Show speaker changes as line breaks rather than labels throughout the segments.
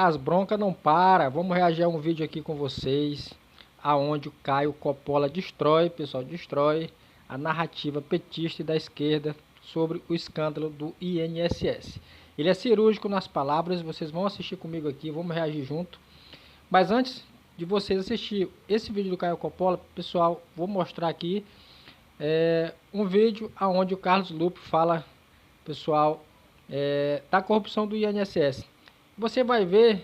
as broncas não param. Vamos reagir a um vídeo aqui com vocês, aonde o Caio Coppola destrói, pessoal, destrói a narrativa petista e da esquerda sobre o escândalo do INSS. Ele é cirúrgico nas palavras, vocês vão assistir comigo aqui, vamos reagir junto. Mas antes de vocês assistir esse vídeo do Caio Coppola, pessoal, vou mostrar aqui um vídeo aonde o Carlos Lupe fala, pessoal, da corrupção do INSS. Você vai ver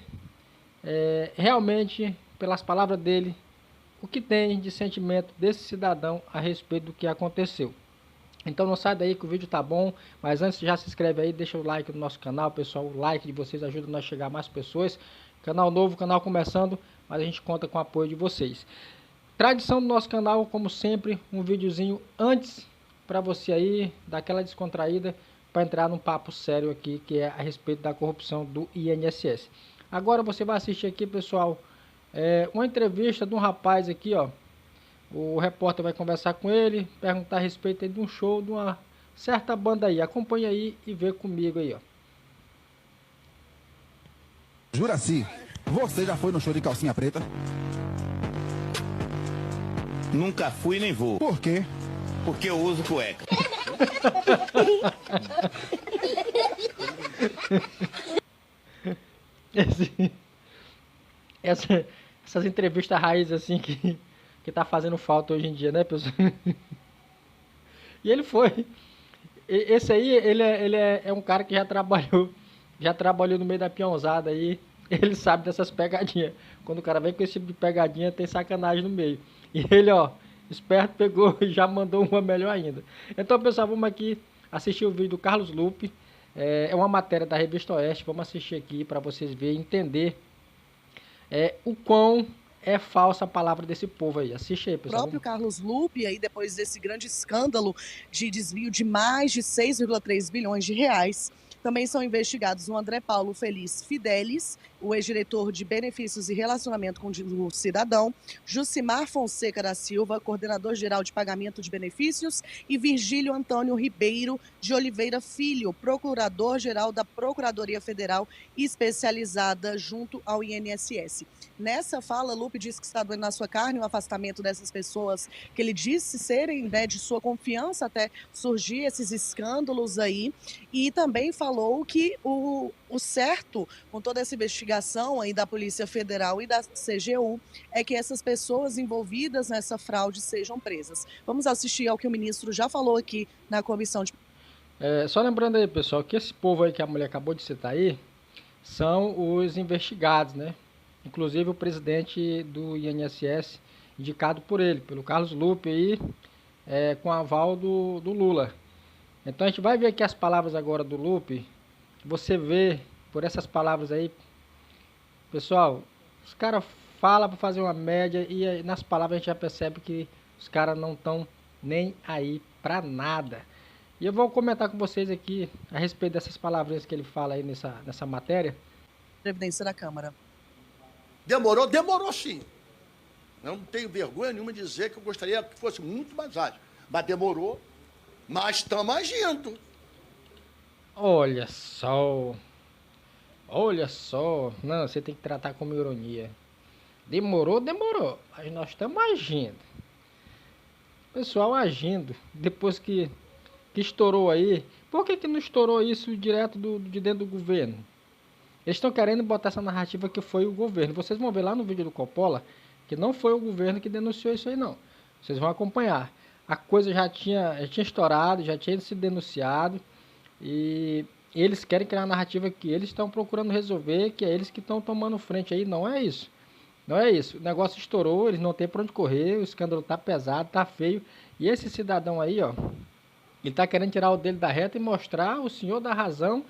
realmente, pelas palavras dele, o que tem de sentimento desse cidadão a respeito do que aconteceu. Então não sai daí que o vídeo tá bom, mas antes já se inscreve aí, deixa o like no nosso canal, pessoal, o like de vocês ajuda nós a chegar a mais pessoas. Canal novo, canal começando, mas a gente conta com o apoio de vocês. Tradição do nosso canal, como sempre, um videozinho antes para você aí, dar aquela descontraída, para entrar num papo sério aqui, que é a respeito da corrupção do INSS. Agora você vai assistir aqui, pessoal, uma entrevista de um rapaz aqui, ó. O repórter vai conversar com ele, perguntar a respeito de um show de uma certa banda aí. Acompanha aí e vê comigo aí, ó.
Juraci, você já foi no show de calcinha preta?
Nunca fui nem vou.
Por quê?
Porque eu uso cueca.
Essas entrevistas raiz assim que tá fazendo falta hoje em dia, né, pessoal? E ele foi. Esse aí, ele é um cara que já trabalhou no meio da peãozada aí. Ele sabe dessas pegadinhas. Quando o cara vem com esse tipo de pegadinha, tem sacanagem no meio. E ele, ó, esperto, pegou e já mandou uma melhor ainda. Então, pessoal, vamos aqui assistir o vídeo do Carlos Lupe. É uma matéria da Revista Oeste. Vamos assistir aqui para vocês verem e entender o quão é falsa a palavra desse povo aí. Assiste aí, pessoal.
O próprio Carlos Lupe, aí, depois desse grande escândalo de desvio de mais de 6,3 bilhões de reais, também são investigados o André Paulo Feliz Fidelis, o ex-diretor de Benefícios e Relacionamento com o Cidadão, Jucimar Fonseca da Silva, coordenador-geral de Pagamento de Benefícios, e Virgílio Antônio Ribeiro de Oliveira Filho, procurador-geral da Procuradoria Federal especializada junto ao INSS. Nessa fala, Lupe disse que está doendo na sua carne o afastamento dessas pessoas que ele disse serem de sua confiança até surgir esses escândalos aí, e também falou que o certo com toda essa investigação aí da Polícia Federal e da CGU é que essas pessoas envolvidas nessa fraude sejam presas. Vamos assistir ao que o ministro já falou aqui na comissão de...
Só lembrando aí, pessoal, que esse povo aí que a mulher acabou de citar aí são os investigados, né? Inclusive o presidente do INSS, indicado por ele, pelo Carlos Lupe aí, com aval do Lula. Então a gente vai ver aqui as palavras agora do Lupe. Você vê por essas palavras aí, pessoal, os caras falam para fazer uma média e nas palavras a gente já percebe que os caras não estão nem aí para nada. E eu vou comentar com vocês aqui a respeito dessas palavrinhas que ele fala aí nessa matéria.
Previdência da Câmara.
Demorou? Demorou sim. Eu não tenho vergonha nenhuma de dizer que eu gostaria que fosse muito mais ágil. Mas demorou, mas estamos agindo.
Olha só. Olha só. Não, você tem que tratar como ironia. Demorou, demorou. Mas nós estamos agindo. Pessoal agindo. Depois que estourou aí. Por que não estourou isso direto de dentro do governo? Eles estão querendo botar essa narrativa que foi o governo. Vocês vão ver lá no vídeo do Coppola que não foi o governo que denunciou isso aí, não. Vocês vão acompanhar. A coisa já tinha estourado, já tinha sido denunciado. E eles querem criar uma narrativa que eles estão procurando resolver, que é eles que estão tomando frente aí. Não é isso. Não é isso. O negócio estourou, eles não têm para onde correr, o escândalo tá pesado, tá feio. E esse cidadão aí, ó, ele tá querendo tirar o dele da reta e mostrar o senhor da razão,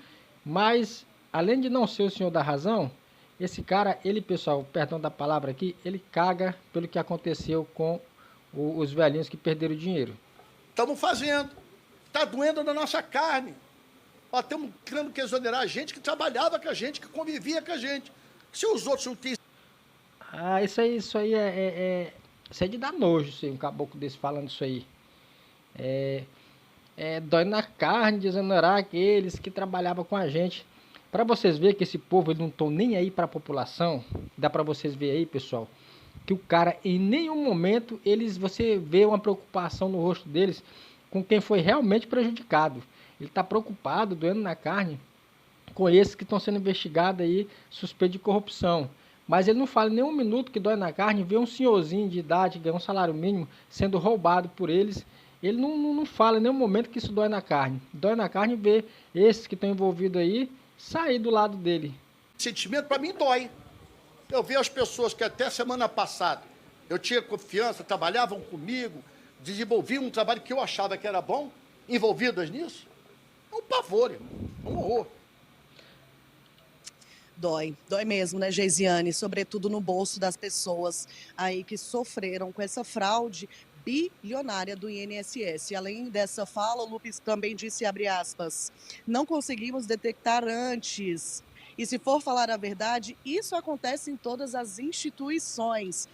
mas além de não ser o senhor da razão, esse cara, ele, pessoal, perdão da palavra aqui, ele caga pelo que aconteceu com os velhinhos que perderam dinheiro.
Estamos fazendo. Está doendo na nossa carne. Ó, estamos querendo que exonerar a gente que trabalhava com a gente, que convivia com a gente. Se os outros não têm...
Ah, isso aí isso é de dar nojo, um caboclo desse falando isso aí. Dói na carne de exonerar aqueles que trabalhavam com a gente. Para vocês verem que esse povo ele não estão nem aí para a população, dá para vocês ver aí, pessoal, que o cara em nenhum momento você vê uma preocupação no rosto deles com quem foi realmente prejudicado. Ele está preocupado, doendo na carne, com esses que estão sendo investigados aí, suspeito de corrupção. Mas ele não fala em nenhum minuto que dói na carne, vê um senhorzinho de idade, ganhar um salário mínimo, sendo roubado por eles. Ele não fala em nenhum momento que isso dói na carne. Dói na carne ver esses que estão envolvidos aí, sair do lado dele.
Sentimento para mim dói. Eu vi as pessoas que até semana passada eu tinha confiança, trabalhavam comigo, desenvolviam um trabalho que eu achava que era bom, envolvidas nisso. É um pavor, irmão. É um horror.
Dói mesmo, né, Geisiane? Sobretudo no bolso das pessoas aí que sofreram com essa fraude bilionária do INSS. Além dessa fala, o Lupes também disse, abre aspas, não conseguimos detectar antes. E se for falar a verdade, isso acontece em todas as instituições.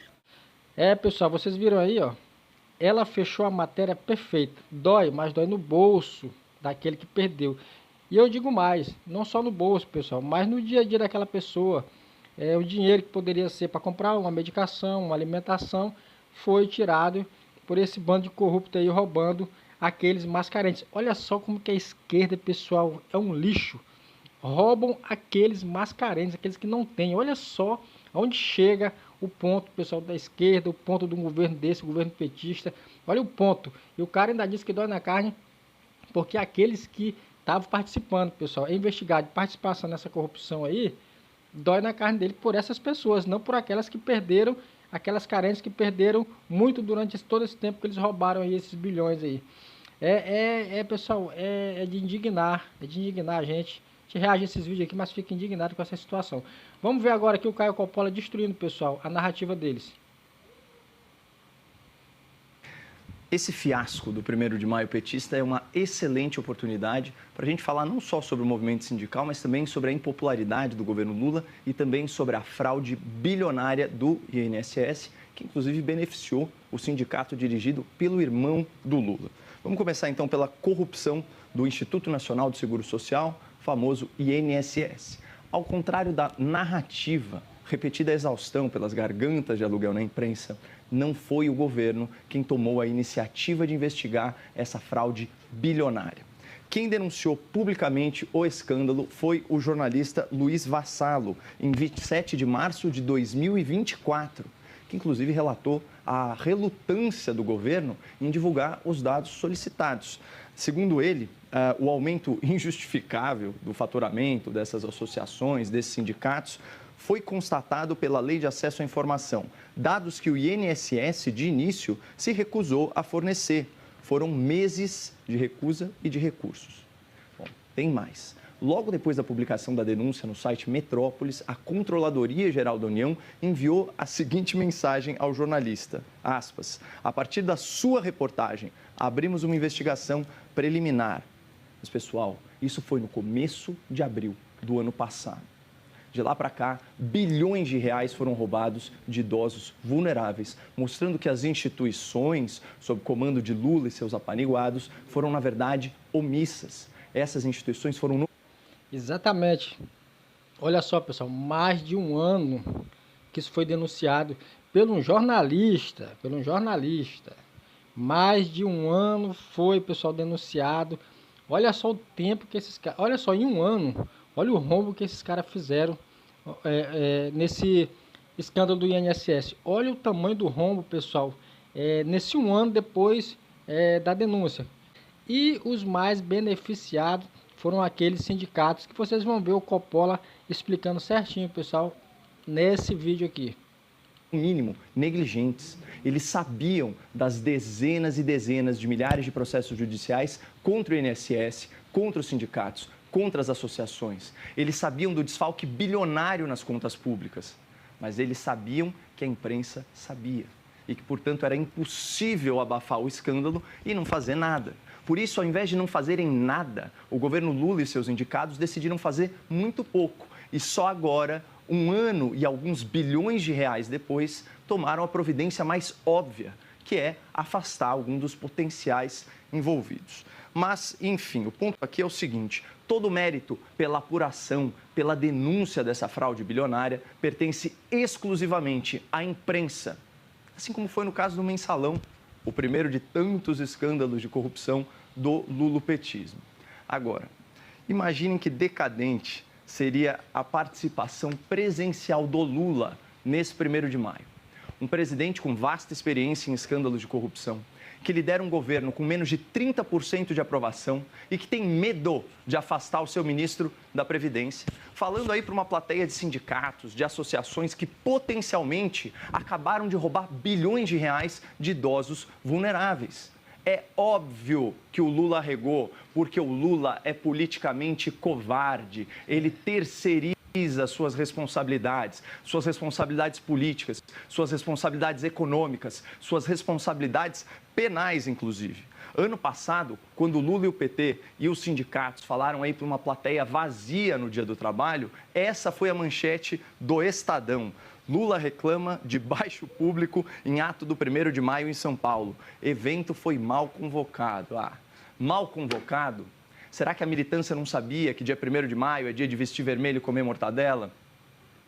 Pessoal, vocês viram aí, ó. Ela fechou a matéria perfeita. Dói, mas dói no bolso daquele que perdeu. E eu digo mais, não só no bolso, pessoal, mas no dia a dia daquela pessoa. O dinheiro que poderia ser para comprar uma medicação, uma alimentação, foi tirado por esse bando de corrupto aí roubando aqueles mais carentes. Olha só como que a esquerda, pessoal, é um lixo. Roubam aqueles mais carentes, aqueles que não têm. Olha só onde chega o ponto, pessoal, da esquerda, o ponto de um governo desse, governo petista. Olha o ponto. E o cara ainda diz que dói na carne, porque aqueles que estavam participando, pessoal, é investigado de participação nessa corrupção aí, dói na carne dele por essas pessoas, não por aquelas que perderam, aquelas carentes que perderam muito durante todo esse tempo que eles roubaram aí esses bilhões aí. Pessoal, é de indignar a gente. A gente reage a esses vídeos aqui, mas fica indignado com essa situação. Vamos ver agora aqui o Caio Coppola destruindo, pessoal, a narrativa deles.
Esse fiasco do 1º de maio petista é uma excelente oportunidade para a gente falar não só sobre o movimento sindical, mas também sobre a impopularidade do governo Lula e também sobre a fraude bilionária do INSS, que inclusive beneficiou o sindicato dirigido pelo irmão do Lula. Vamos começar então pela corrupção do Instituto Nacional do Seguro Social, famoso INSS. Ao contrário da narrativa repetida a exaustão pelas gargantas de aluguel na imprensa, não foi o governo quem tomou a iniciativa de investigar essa fraude bilionária. Quem denunciou publicamente o escândalo foi o jornalista Luiz Vassalo, em 27 de março de 2024, que inclusive relatou a relutância do governo em divulgar os dados solicitados. Segundo ele, o aumento injustificável do faturamento dessas associações, desses sindicatos, foi constatado pela Lei de Acesso à Informação, dados que o INSS, de início, se recusou a fornecer. Foram meses de recusa e de recursos. Bom, tem mais. Logo depois da publicação da denúncia no site Metrópolis, a Controladoria Geral da União enviou a seguinte mensagem ao jornalista, aspas, a partir da sua reportagem, abrimos uma investigação preliminar. Mas, pessoal, isso foi no começo de abril do ano passado. De lá para cá, bilhões de reais foram roubados de idosos vulneráveis, mostrando que as instituições, sob comando de Lula e seus apaniguados, foram, na verdade, omissas. Essas instituições foram...
Exatamente. Olha só, pessoal, mais de um ano que isso foi denunciado por um jornalista. Mais de um ano foi, pessoal, denunciado. Olha só o tempo que esses caras... Olha só, em um ano... Olha o rombo que esses caras fizeram nesse escândalo do INSS. Olha o tamanho do rombo, pessoal, nesse um ano depois da denúncia. E os mais beneficiados foram aqueles sindicatos que vocês vão ver o Coppola explicando certinho, pessoal, nesse vídeo aqui.
No mínimo, negligentes. Eles sabiam das dezenas e dezenas de milhares de processos judiciais contra o INSS, contra os sindicatos, contra as associações. Eles sabiam do desfalque bilionário nas contas públicas, mas eles sabiam que a imprensa sabia e que, portanto, era impossível abafar o escândalo e não fazer nada. Por isso, ao invés de não fazerem nada, o governo Lula e seus indicados decidiram fazer muito pouco e só agora, um ano e alguns bilhões de reais depois, tomaram a providência mais óbvia, que é afastar algum dos potenciais envolvidos. Mas, enfim, o ponto aqui é o seguinte: todo o mérito pela apuração, pela denúncia dessa fraude bilionária, pertence exclusivamente à imprensa, assim como foi no caso do Mensalão, o primeiro de tantos escândalos de corrupção do lulopetismo. Agora, imaginem que decadente seria a participação presencial do Lula nesse 1º de maio. Um presidente com vasta experiência em escândalos de corrupção, que lidera um governo com menos de 30% de aprovação e que tem medo de afastar o seu ministro da Previdência, falando aí para uma plateia de sindicatos, de associações que potencialmente acabaram de roubar bilhões de reais de idosos vulneráveis. É óbvio que o Lula arregou, porque o Lula é politicamente covarde, ele terceiriza suas responsabilidades políticas, suas responsabilidades econômicas, suas responsabilidades penais, inclusive. Ano passado, quando o Lula e o PT e os sindicatos falaram aí para uma plateia vazia no Dia do Trabalho, essa foi a manchete do Estadão. Lula reclama de baixo público em ato do 1º de maio em São Paulo. Evento foi mal convocado. Mal convocado? Será que a militância não sabia que dia 1º de maio é dia de vestir vermelho e comer mortadela?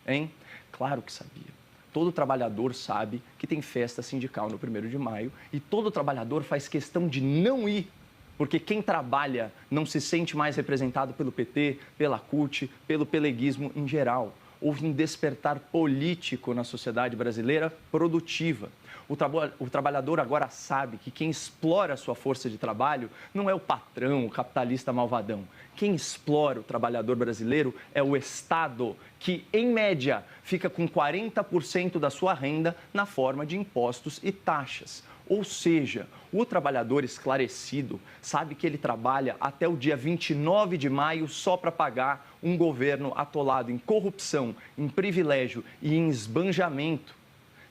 Hein? Claro que sabia. Todo trabalhador sabe que tem festa sindical no 1º de maio e todo trabalhador faz questão de não ir, porque quem trabalha não se sente mais representado pelo PT, pela CUT, pelo peleguismo em geral. Houve um despertar político na sociedade brasileira produtiva. O trabalhador agora sabe que quem explora a sua força de trabalho não é o patrão, o capitalista malvadão. Quem explora o trabalhador brasileiro é o Estado, que, em média, fica com 40% da sua renda na forma de impostos e taxas. Ou seja, o trabalhador esclarecido sabe que ele trabalha até o dia 29 de maio só para pagar um governo atolado em corrupção, em privilégio e em esbanjamento.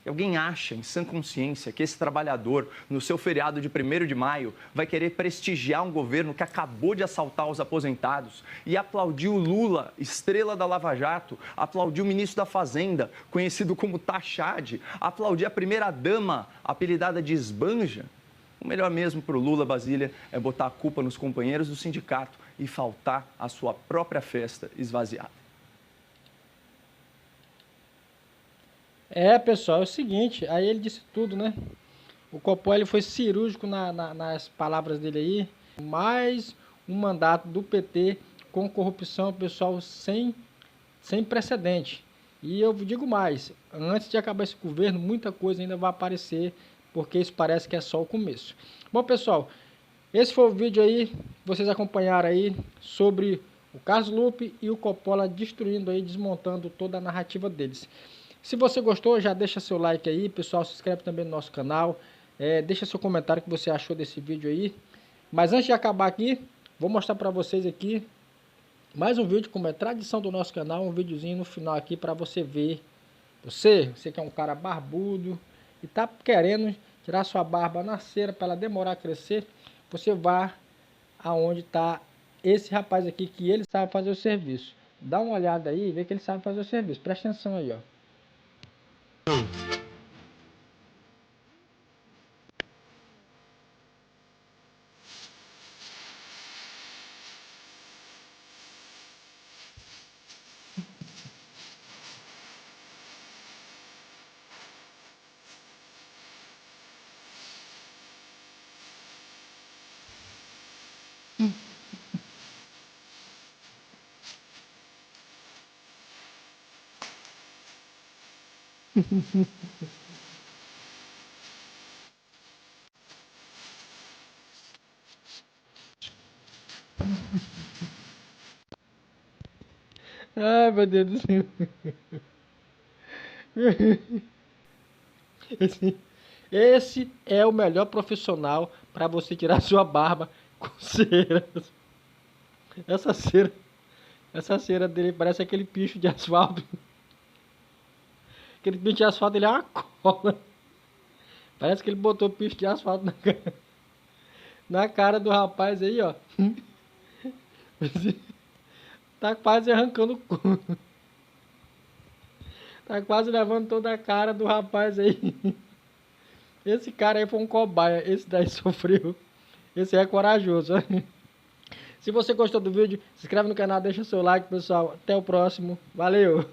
E alguém acha, em sã consciência, que esse trabalhador, no seu feriado de 1º de maio, vai querer prestigiar um governo que acabou de assaltar os aposentados e aplaudir o Lula, estrela da Lava Jato, aplaudir o ministro da Fazenda, conhecido como Tachad, aplaudir a primeira-dama, apelidada de Esbanja? O melhor mesmo para o Lula, Basília, é botar a culpa nos companheiros do sindicato e faltar a sua própria festa esvaziada.
Pessoal, é o seguinte, aí ele disse tudo, né? O Coppola ele foi cirúrgico nas palavras dele aí. Mais um mandato do PT com corrupção, pessoal, sem precedente. E eu digo mais, antes de acabar esse governo, muita coisa ainda vai aparecer, porque isso parece que é só o começo. Bom, pessoal, esse foi o vídeo aí, vocês acompanharam aí sobre o Carlos Lupe e o Coppola destruindo aí, desmontando toda a narrativa deles. Se você gostou, já deixa seu like aí, pessoal, se inscreve também no nosso canal, deixa seu comentário o que você achou desse vídeo aí. Mas antes de acabar aqui, vou mostrar para vocês aqui mais um vídeo, como é tradição do nosso canal, um videozinho no final aqui para você ver. Você que é um cara barbudo e tá querendo tirar sua barba na cera para ela demorar a crescer, você vá aonde tá esse rapaz aqui, que ele sabe fazer o serviço. Dá uma olhada aí e vê que ele sabe fazer o serviço. Presta atenção aí, ó. Ai, meu Deus do céu. Esse é o melhor profissional para você tirar sua barba com cera. Essa cera dele parece aquele picho de asfalto. Aquele picho de asfalto, ele é uma cola. Parece que ele botou picho de asfalto na cara do rapaz aí, ó. Tá quase arrancando o cu. Tá quase levando toda a cara do rapaz aí. Esse cara aí foi um cobaia. Esse daí sofreu. Esse aí é corajoso. Se você gostou do vídeo, se inscreve no canal, deixa seu like, pessoal. Até o próximo. Valeu!